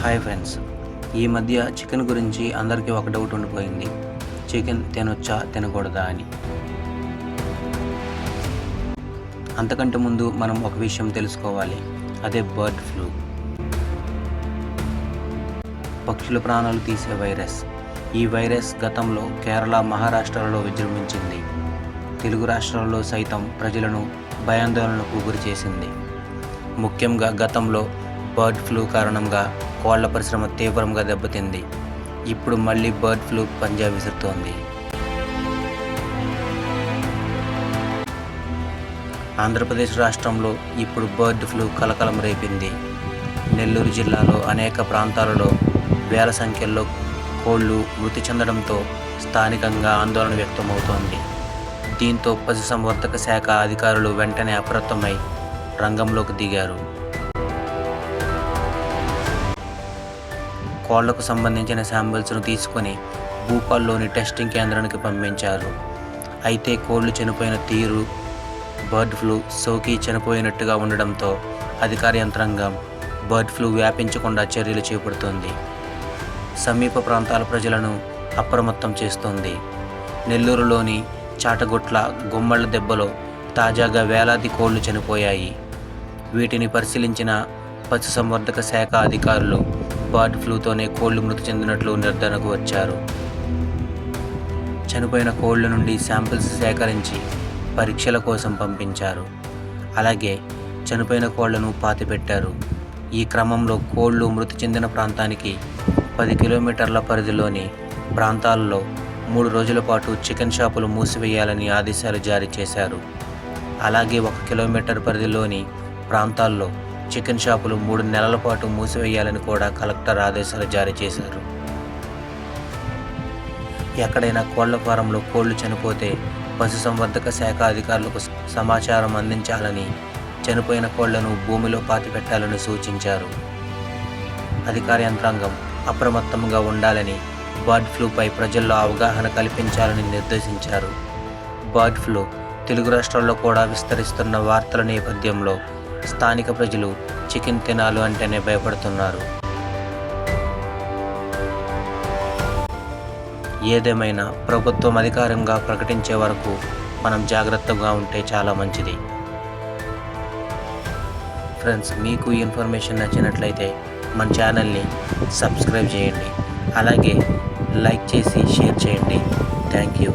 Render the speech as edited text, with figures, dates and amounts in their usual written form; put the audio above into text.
Hi friends, ఈ మధ్య chicken గురించి అందరికీ ఒక డౌట్ ఉండిపోయింది. చికెన్ తినొచ్చా తినకూడదా అని. అంతకంటే ముందు మనం ఒక విషయం తెలుసుకోవాలి. అదే బర్డ్ ఫ్లూ. పక్షుల ప్రాణాలు తీసే వైరస్. ఈ వైరస్ గతంలో కేరళ, మహారాష్ట్రలలో విజృంభించింది. తెలుగు రాష్ట్రాల్లో సైతం ప్రజలను భయాందోళనకు గురి చేసింది. ముఖ్యంగా గతంలో బర్డ్ ఫ్లూ కారణంగా కోళ్ల పరిశ్రమ తీవ్రంగా దెబ్బతింది. ఇప్పుడు మళ్ళీ బర్డ్ ఫ్లూ పంజా విసురుతోంది. ఆంధ్రప్రదేశ్ రాష్ట్రంలో ఇప్పుడు బర్డ్ ఫ్లూ కలకలం రేపింది. నెల్లూరు జిల్లాలో అనేక ప్రాంతాలలో వేల సంఖ్యలో కోళ్లు మృతి చెందడంతో స్థానికంగా ఆందోళన వ్యక్తమవుతోంది. దీంతో పశుసంవర్ధక శాఖ అధికారులు వెంటనే అప్రమత్తమై రంగంలోకి దిగారు. కోళ్లకు సంబంధించిన శాంపిల్స్ను తీసుకొని భూపాల్లోని టెస్టింగ్ కేంద్రానికి పంపించారు. అయితే కోళ్లు చనిపోయిన తీరు బర్డ్ ఫ్లూ సోకి చనిపోయినట్టుగా ఉండడంతో అధికార యంత్రాంగం బర్డ్ ఫ్లూ వ్యాపించకుండా చర్యలు చేపడుతోంది. సమీప ప్రాంతాల ప్రజలను అప్రమత్తం చేస్తోంది. నెల్లూరులోని చాటగుట్ల గుమ్మళ్ళ దెబ్బలో తాజాగా వేలాది కోళ్లు చనిపోయాయి. వీటిని పరిశీలించిన పశుసంవర్ధక శాఖ అధికారులు బర్డ్ ఫ్లూతోనే కోళ్లు మృతి చెందినట్లు నిర్ధారణకు వచ్చారు. చనిపోయిన కోళ్ల నుండి శాంపిల్స్ సేకరించి పరీక్షల కోసం పంపించారు. అలాగే చనిపోయిన కోళ్లను పాతిపెట్టారు. ఈ క్రమంలో కోళ్లు మృతి చెందిన ప్రాంతానికి 10 కిలోమీటర్ల పరిధిలోని ప్రాంతాల్లో 3 రోజుల పాటు చికెన్ షాపులు మూసివేయాలని ఆదేశాలు జారీ చేశారు. అలాగే 1 కిలోమీటర్ పరిధిలోని ప్రాంతాల్లో చికెన్ షాపులు 3 నెలల పాటు మూసివేయాలని కూడా కలెక్టర్ ఆదేశాలు జారీ చేశారు. ఎక్కడైనా కోళ్ల ఫారంలో కోళ్లు చనిపోతే పశుసంవర్ధక శాఖ అధికారులకు సమాచారం అందించాలని, చనిపోయిన కోళ్లను భూమిలో పాతిపెట్టాలని సూచించారు. అధికార యంత్రాంగం అప్రమత్తంగా ఉండాలని, బర్డ్ ఫ్లూపై ప్రజల్లో అవగాహన కల్పించాలని నిర్దేశించారు. బర్డ్ ఫ్లూ తెలుగు రాష్ట్రాల్లో కూడా విస్తరిస్తున్న వార్తల నేపథ్యంలో స్థానిక ప్రజలు చికెన్ తినాలి అంటేనే భయపడుతున్నారు. ఏదేమైనా ప్రభుత్వం అధికారంగా ప్రకటించే వరకు మనం జాగ్రత్తగా ఉంటే చాలా మంచిది. ఫ్రెండ్స్, మీకు ఈ ఇన్ఫర్మేషన్ నచ్చినట్లయితే మన ఛానల్ని సబ్స్క్రైబ్ చేయండి. అలాగే లైక్ చేసి షేర్ చేయండి. Thank you.